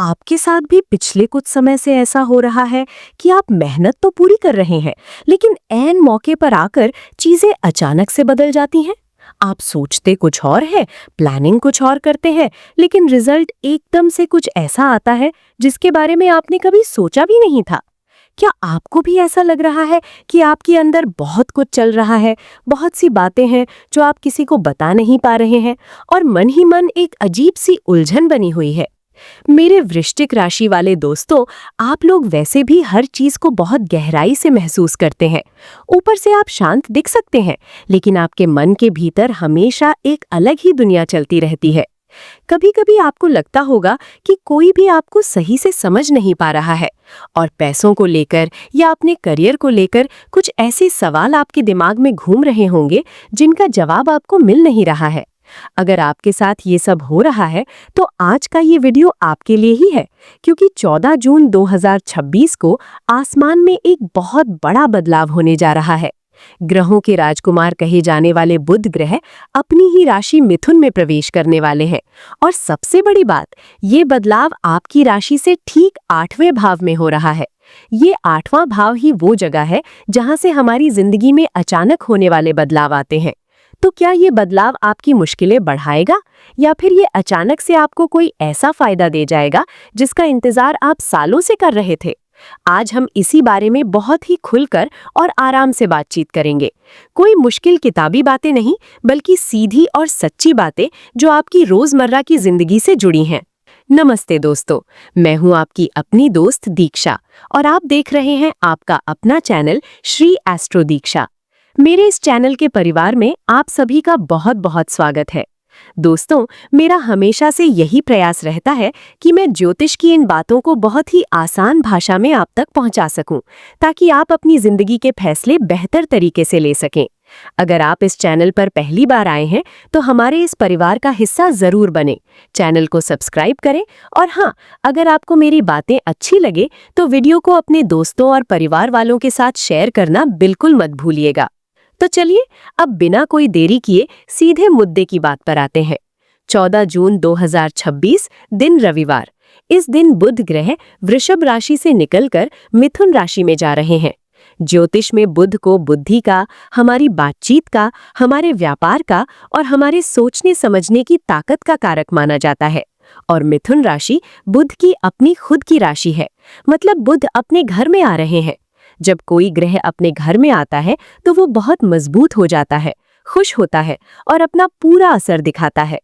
आपके साथ भी पिछले कुछ समय से ऐसा हो रहा है कि आप मेहनत तो पूरी कर रहे हैं, लेकिन ऐन मौके पर आकर चीजें अचानक से बदल जाती हैं। आप सोचते कुछ और है, प्लानिंग कुछ और करते हैं, लेकिन रिजल्ट एकदम से कुछ ऐसा आता है जिसके बारे में आपने कभी सोचा भी नहीं था। क्या आपको भी ऐसा लग रहा है कि आपके अंदर बहुत कुछ चल रहा है, बहुत सी बातें हैं जो आप किसी को बता नहीं पा रहे हैं और मन ही मन एक अजीब सी उलझन बनी हुई है? मेरे वृश्चिक राशि वाले दोस्तों, आप लोग वैसे भी हर चीज को बहुत गहराई से महसूस करते हैं। ऊपर से आप शांत दिख सकते हैं, लेकिन आपके मन के भीतर हमेशा एक अलग ही दुनिया चलती रहती है। कभी कभी आपको लगता होगा कि कोई भी आपको सही से समझ नहीं पा रहा है, और पैसों को लेकर या अपने करियर को लेकर कुछ ऐसे सवाल आपके दिमाग में घूम रहे होंगे जिनका जवाब आपको मिल नहीं रहा है। अगर आपके साथ ये सब हो रहा है तो आज का ये वीडियो आपके लिए ही है, क्योंकि 14 जून 2026 को आसमान में एक बहुत बड़ा बदलाव होने जा रहा है। ग्रहों के राजकुमार कहे जाने वाले बुध ग्रह अपनी ही राशि मिथुन में प्रवेश करने वाले हैं, और सबसे बड़ी बात, ये बदलाव आपकी राशि से ठीक 8वें भाव में हो रहा है। ये 8वां भाव ही वो जगह है जहां से हमारी जिंदगी में अचानक होने वाले बदलाव आते हैं। तो क्या ये बदलाव आपकी मुश्किलें बढ़ाएगा, या फिर ये अचानक से आपको कोई ऐसा फायदा दे जाएगा जिसका इंतजार आप सालों से कर रहे थे? आज हम इसी बारे में बहुत ही खुलकर और आराम से बातचीत करेंगे। कोई मुश्किल किताबी बातें नहीं, बल्कि सीधी और सच्ची बातें जो आपकी रोजमर्रा की जिंदगी से जुड़ी हैं। नमस्ते दोस्तों, मैं हूं आपकी अपनी दोस्त दीक्षा, और आप देख रहे हैं आपका अपना चैनल श्री एस्ट्रो दीक्षा। मेरे इस चैनल के परिवार में आप सभी का बहुत बहुत स्वागत है। दोस्तों, मेरा हमेशा से यही प्रयास रहता है कि मैं ज्योतिष की इन बातों को बहुत ही आसान भाषा में आप तक पहुंचा सकूं, ताकि आप अपनी जिंदगी के फैसले बेहतर तरीके से ले सकें। अगर आप इस चैनल पर पहली बार आए हैं तो हमारे इस परिवार का हिस्सा जरूर बने, चैनल को सब्सक्राइब करें, और हाँ, अगर आपको मेरी बातें अच्छी लगे तो वीडियो को अपने दोस्तों और परिवार वालों के साथ शेयर करना बिल्कुल मत भूलिएगा। तो चलिए, अब बिना कोई देरी किए सीधे मुद्दे की बात पर आते हैं। 14 जून 2026 दिन रविवार। इस दिन बुध ग्रह वृषभ राशि से निकलकर मिथुन राशि में जा रहे हैं। ज्योतिष में बुध को बुद्धि का, हमारी बातचीत का, हमारे व्यापार का और हमारे सोचने समझने की ताकत का कारक माना जाता है। और मिथुन राशि बुध की अपनी खुद की राशि है, मतलब बुध अपने घर में आ रहे हैं। जब कोई ग्रह अपने घर में आता है तो वो बहुत मजबूत हो जाता है, खुश होता है और अपना पूरा असर दिखाता है।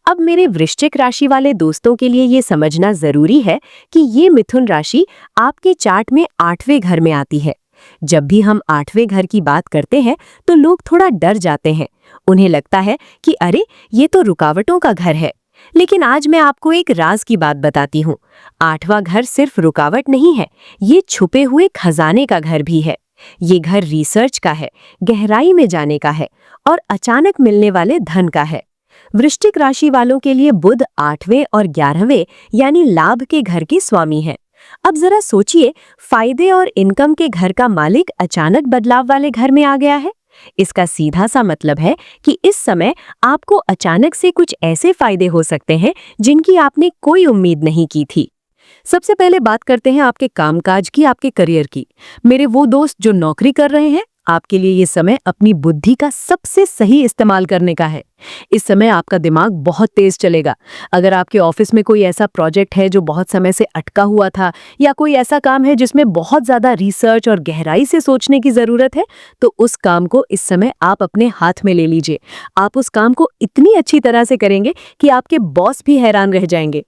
अब मेरे वृश्चिक राशि वाले दोस्तों के लिए ये समझना जरूरी है कि ये मिथुन राशि आपके चार्ट में 8वें घर में आती है। जब भी हम 8वें घर की बात करते हैं तो लोग थोड़ा डर जाते हैं। उन्हें लगता है कि अरे, ये तो रुकावटों का घर है। लेकिन आज मैं आपको एक राज की बात बताती हूँ। 8वां घर सिर्फ रुकावट नहीं है, ये छुपे हुए खजाने का घर भी है। ये घर रिसर्च का है, गहराई में जाने का है, और अचानक मिलने वाले धन का है। वृश्चिक राशि वालों के लिए बुध 8वें और 11वें यानी लाभ के घर के स्वामी हैं। अब जरा सोचिए, फायदे और इनकम के घर का मालिक अचानक बदलाव वाले घर में आ गया है। इसका सीधा सा मतलब है कि इस समय आपको अचानक से कुछ ऐसे फायदे हो सकते हैं जिनकी आपने कोई उम्मीद नहीं की थी। सबसे पहले बात करते हैं आपके कामकाज की, आपके करियर की। मेरे वो दोस्त जो नौकरी कर रहे हैं, आपके लिए ये समय अपनी बुद्धि का सबसे सही इस्तेमाल करने का है। इस समय आपका दिमाग बहुत तेज चलेगा। अगर आपके ऑफिस में कोई ऐसा प्रोजेक्ट है जो बहुत समय से अटका हुआ था, या कोई ऐसा काम है जिसमें बहुत ज्यादा रिसर्च और गहराई से सोचने की जरूरत है, तो उस काम को इस समय आप अपने हाथ में ले लीजिए। आप उस काम को इतनी अच्छी तरह से करेंगे कि आपके बॉस भी हैरान रह जाएंगे।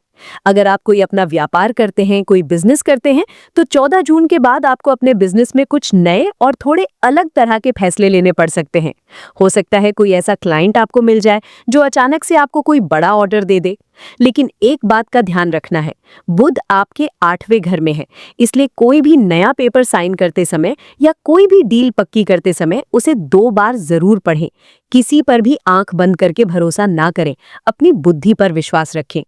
अगर आप कोई अपना व्यापार करते हैं, कोई बिजनेस करते हैं, तो 14 जून के बाद आपको अपने बिजनेस में कुछ नए और थोड़े अलग तरह के फैसले लेने पड़ सकते हैं। हो सकता है कोई ऐसा क्लाइंट आपको मिल जाए जो अचानक से आपको कोई बड़ा ऑर्डर दे दे। लेकिन एक बात का ध्यान रखना है, बुध आपके 8वें घर में है, इसलिए कोई भी नया पेपर साइन करते समय या कोई भी डील पक्की करते समय उसे 2 बार जरूर पढ़ें। किसी पर भी आंख बंद करके भरोसा ना करें, अपनी बुद्धि पर विश्वास रखें।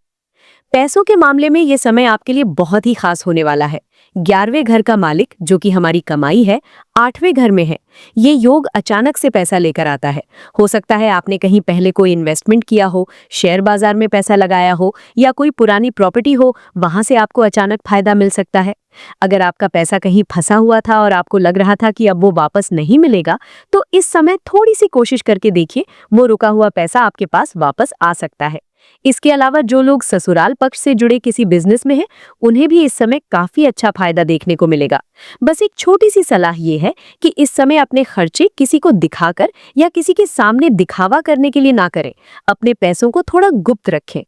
पैसों के मामले में ये समय आपके लिए बहुत ही खास होने वाला है। 11वें घर का मालिक, जो कि हमारी कमाई है, 8वें घर में है। ये योग अचानक से पैसा लेकर आता है। हो सकता है आपने कहीं पहले कोई इन्वेस्टमेंट किया हो, शेयर बाजार में पैसा लगाया हो, या कोई पुरानी प्रॉपर्टी हो, वहां से आपको अचानक फायदा मिल सकता है। अगर आपका पैसा कहीं फंसा हुआ था और आपको लग रहा था कि अब वो वापस नहीं मिलेगा, तो इस समय थोड़ी सी कोशिश करके देखिए, वो रुका हुआ पैसा आपके पास वापस आ सकता है। इसके अलावा जो लोग ससुराल पक्ष से जुड़े किसी बिजनेस में हैं, उन्हें भी इस समय काफी अच्छा फायदा देखने को मिलेगा। बस एक छोटी सी सलाह ये है कि इस समय अपने खर्चे किसी को दिखाकर या किसी के सामने दिखावा करने के लिए ना करें। अपने पैसों को थोड़ा गुप्त रखें।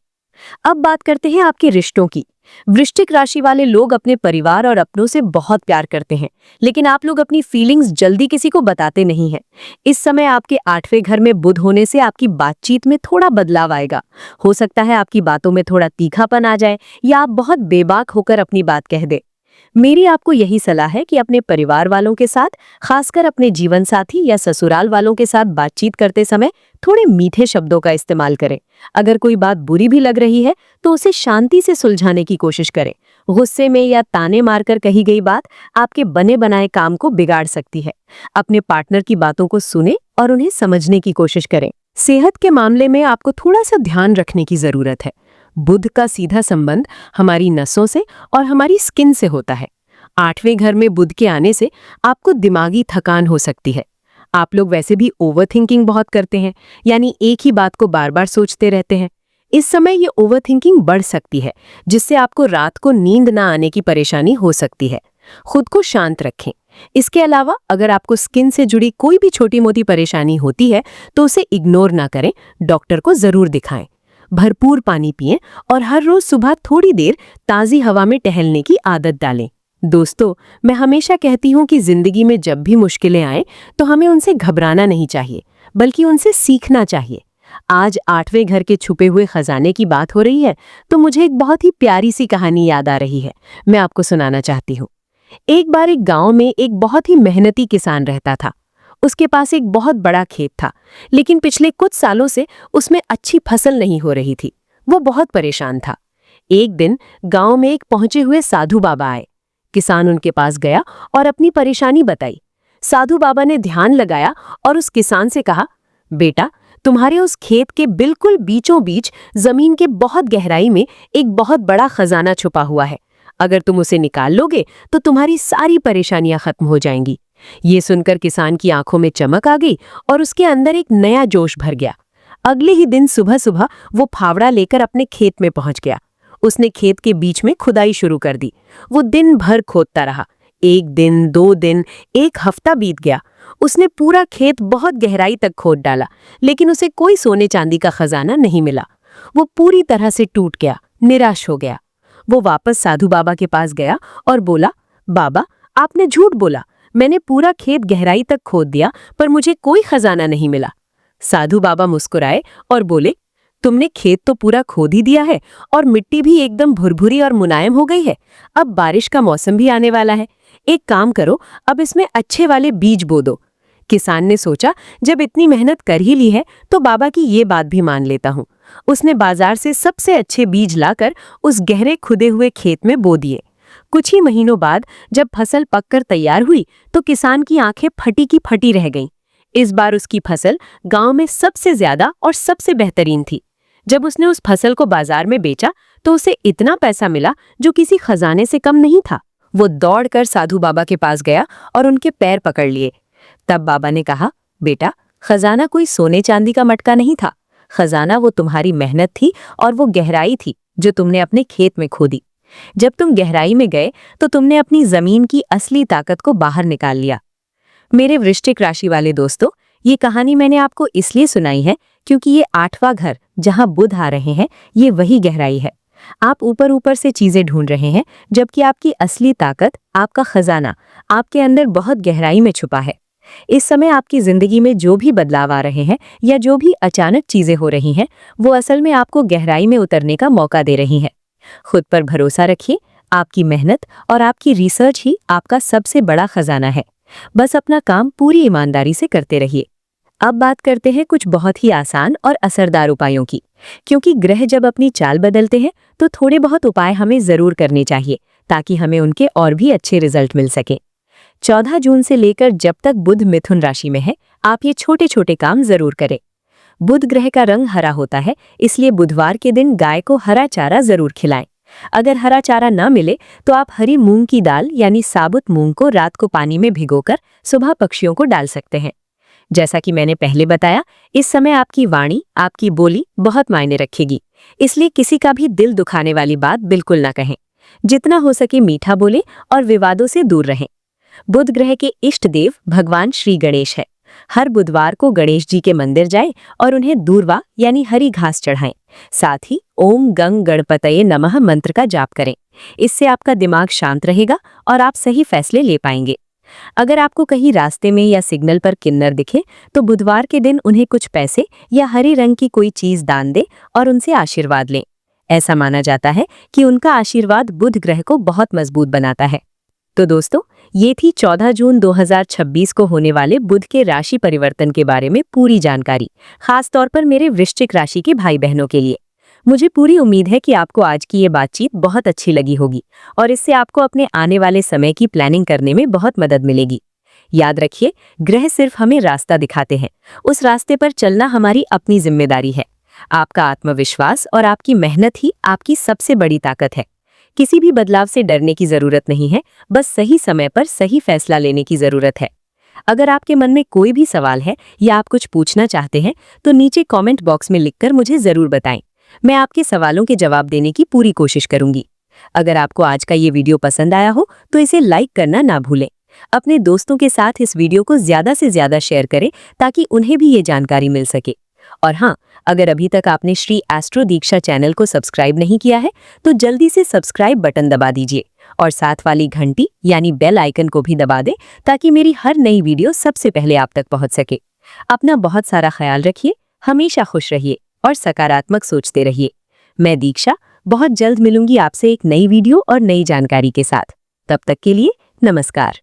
अब बात करते हैं आपके रिश्तों की। वृश्चिक राशि वाले लोग अपने परिवार और अपनों से बहुत प्यार करते हैं, लेकिन आप लोग अपनी फीलिंग्स जल्दी किसी को बताते नहीं हैं। इस समय आपके 8वें घर में बुध होने से आपकी बातचीत में थोड़ा बदलाव आएगा। हो सकता है आपकी बातों में थोड़ा तीखापन आ जाए या आप बहुत बेबाक होकर अपनी बात कह दे। मेरी आपको यही सलाह है कि अपने परिवार वालों के साथ, खासकर अपने जीवन साथी या ससुराल वालों के साथ बातचीत करते समय थोड़े मीठे शब्दों का इस्तेमाल करें। अगर कोई बात बुरी भी लग रही है तो उसे शांति से सुलझाने की कोशिश करें। गुस्से में या ताने मारकर कही गई बात आपके बने बनाए काम को बिगाड़ सकती है। अपने पार्टनर की बातों को सुने और उन्हें समझने की कोशिश करें। सेहत के मामले में आपको थोड़ा सा ध्यान रखने की जरूरत है। बुध का सीधा संबंध हमारी नसों से और हमारी स्किन से होता है। 8वें घर में बुध के आने से आपको दिमागी थकान हो सकती है। आप लोग वैसे भी ओवरथिंकिंग बहुत करते हैं, यानी एक ही बात को बार बार सोचते रहते हैं। इस समय ये ओवरथिंकिंग बढ़ सकती है, जिससे आपको रात को नींद ना आने की परेशानी हो सकती है। खुद को शांत रखें। इसके अलावा अगर आपको स्किन से जुड़ी कोई भी छोटी मोटी परेशानी होती है तो उसे इग्नोर ना करें, डॉक्टर को जरूर दिखाएं। भरपूर पानी पिएं और हर रोज सुबह थोड़ी देर ताज़ी हवा में टहलने की आदत डालें। दोस्तों, मैं हमेशा कहती हूँ कि जिंदगी में जब भी मुश्किलें आए तो हमें उनसे घबराना नहीं चाहिए, बल्कि उनसे सीखना चाहिए। आज 8वें घर के छुपे हुए खजाने की बात हो रही है, तो मुझे एक बहुत ही प्यारी सी कहानी याद आ रही है। मैं आपको सुनाना चाहती हूँ। एक बार एक गांव में एक बहुत ही मेहनती किसान रहता था। उसके पास एक बहुत बड़ा खेत था, लेकिन पिछले कुछ सालों से उसमें अच्छी फसल नहीं हो रही थी। वो बहुत परेशान था। एक दिन गांव में एक पहुंचे हुए साधु बाबा आए। किसान उनके पास गया और अपनी परेशानी बताई। साधु बाबा ने ध्यान लगाया और उस किसान से कहा, बेटा, तुम्हारे उस खेत के बिल्कुल बीचों बीच जमीन के बहुत गहराई में एक बहुत बड़ा खजाना छुपा हुआ है। अगर तुम उसे निकाल लोगे तो तुम्हारी सारी परेशानियां खत्म हो जाएंगी। ये सुनकर किसान की आंखों में चमक आ गई और उसके अंदर एक नया जोश भर गया। अगले ही दिन सुबह सुबह वो फावड़ा लेकर अपने खेत में पहुंच गया। उसने खेत के बीच में खुदाई शुरू कर दी। वो दिन भर खोदता रहा। 1 दिन, 2 दिन, 1 हफ्ता बीत गया। उसने पूरा खेत बहुत गहराई तक खोद डाला, लेकिन उसे कोई सोने चांदी का खजाना नहीं मिला। वो पूरी तरह से टूट गया, निराश हो गया। वो वापस साधु बाबा के पास गया और बोला, बाबा, आपने झूठ बोला। मैंने पूरा खेत गहराई तक खोद दिया, पर मुझे कोई खजाना नहीं मिला। साधु बाबा मुस्कुराए और बोले, तुमने खेत तो पूरा खोद ही दिया है और मिट्टी भी एकदम भुरभुरी और मुलायम हो गई है। अब बारिश का मौसम भी आने वाला है। एक काम करो, अब इसमें अच्छे वाले बीज बो दो। किसान ने सोचा, जब इतनी मेहनत कर ही ली है तो बाबा की ये बात भी मान लेता हूँ। उसने बाजार से सबसे अच्छे बीज लाकर उस गहरे खुदे हुए खेत में बो दिए। कुछ ही महीनों बाद जब फसल पककर तैयार हुई तो किसान की आंखें फटी की फटी रह गईं। इस बार उसकी फसल गांव में सबसे ज्यादा और सबसे बेहतरीन थी। जब उसने उस फसल को बाजार में बेचा तो उसे इतना पैसा मिला जो किसी खजाने से कम नहीं था। वो दौड़कर साधु बाबा के पास गया और उनके पैर पकड़ लिए। तब बाबा ने कहा, बेटा, खजाना कोई सोने चांदी का मटका नहीं था। खजाना वो तुम्हारी मेहनत थी और वो गहराई थी जो तुमने अपने खेत में खोदी। जब तुम गहराई में गए तो तुमने अपनी जमीन की असली ताकत को बाहर निकाल लिया। मेरे वृश्चिक राशि वाले दोस्तों, ये कहानी मैंने आपको इसलिए सुनाई है क्योंकि ये 8वां घर जहां बुध आ रहे हैं, ये वही गहराई है। आप ऊपर ऊपर से चीजें ढूंढ रहे हैं, जबकि आपकी असली ताकत, आपका खजाना, आपके अंदर बहुत गहराई में छुपा है। इस समय आपकी जिंदगी में जो भी बदलाव आ रहे हैं या जो भी अचानक चीजें हो रही हैं, वो असल में आपको गहराई में उतरने का मौका दे रही हैं। खुद पर भरोसा रखिए। आपकी मेहनत और आपकी रिसर्च ही आपका सबसे बड़ा खजाना है। बस अपना काम पूरी ईमानदारी से करते रहिए। अब बात करते हैं कुछ बहुत ही आसान और असरदार उपायों की। क्योंकि ग्रह जब अपनी चाल बदलते हैं तो थोड़े बहुत उपाय हमें जरूर करने चाहिए ताकि हमें उनके और भी अच्छे रिजल्ट मिल सके। 14 जून से लेकर जब तक बुध मिथुन राशि में है, आप ये छोटे छोटे काम जरूर करें। बुध ग्रह का रंग हरा होता है, इसलिए बुधवार के दिन गाय को हरा चारा जरूर खिलाएं। अगर हरा चारा न मिले तो आप हरी मूंग की दाल यानी साबुत मूंग को रात को पानी में भिगोकर सुबह पक्षियों को डाल सकते हैं। जैसा कि मैंने पहले बताया, इस समय आपकी वाणी, आपकी बोली बहुत मायने रखेगी, इसलिए किसी का भी दिल दुखाने वाली बात बिल्कुल ना कहें। जितना हो सके मीठा बोलें और विवादों से दूर रहें। बुध ग्रह के इष्ट देव भगवान श्री गणेश है। हर बुधवार को गणेश जी के मंदिर जाएं और उन्हें दूर्वा यानी हरी घास चढ़ाएं। साथ ही ओम गंग गणपतये नमः मंत्र का जाप करें। इससे आपका दिमाग शांत रहेगा और आप सही फैसले ले पाएंगे। अगर आपको कहीं रास्ते में या सिग्नल पर किन्नर दिखे तो बुधवार के दिन उन्हें कुछ पैसे या हरे रंग की कोई चीज दान दें और उनसे आशीर्वाद लें। ऐसा माना जाता है कि उनका आशीर्वाद बुध ग्रह को बहुत मजबूत बनाता है। तो दोस्तों, ये थी 14 जून 2026 को होने वाले बुध के राशि परिवर्तन के बारे में पूरी जानकारी, खास तौर पर मेरे वृश्चिक राशि के भाई बहनों के लिए। मुझे पूरी उम्मीद है कि आपको आज की ये बातचीत बहुत अच्छी लगी होगी और इससे आपको अपने आने वाले समय की प्लानिंग करने में बहुत मदद मिलेगी। याद रखिए, ग्रह सिर्फ हमें रास्ता दिखाते हैं, उस रास्ते पर चलना हमारी अपनी जिम्मेदारी है। आपका आत्मविश्वास और आपकी मेहनत ही आपकी सबसे बड़ी ताकत है। किसी भी बदलाव से डरने की जरूरत नहीं है, बस सही समय पर सही फैसला लेने की जरूरत है। अगर आपके मन में कोई भी सवाल है या आप कुछ पूछना चाहते हैं तो नीचे कमेंट बॉक्स में लिखकर मुझे जरूर बताएं। मैं आपके सवालों के जवाब देने की पूरी कोशिश करूंगी। अगर आपको आज का ये वीडियो पसंद आया हो तो इसे लाइक करना ना भूलें। अपने दोस्तों के साथ इस वीडियो को ज्यादा से ज्यादा शेयर करें ताकि उन्हें भी ये जानकारी मिल सके। और हाँ, अगर अभी तक आपने श्री एस्ट्रो दीक्षा चैनल को सब्सक्राइब नहीं किया है तो जल्दी से सब्सक्राइब बटन दबा दीजिए और साथ वाली घंटी यानी बेल आइकन को भी दबा दें ताकि मेरी हर नई वीडियो सबसे पहले आप तक पहुंच सके। अपना बहुत सारा ख्याल रखिए, हमेशा खुश रहिए और सकारात्मक सोचते रहिए। मैं दीक्षा बहुत जल्द मिलूंगी आपसे एक नई वीडियो और नई जानकारी के साथ। तब तक के लिए नमस्कार।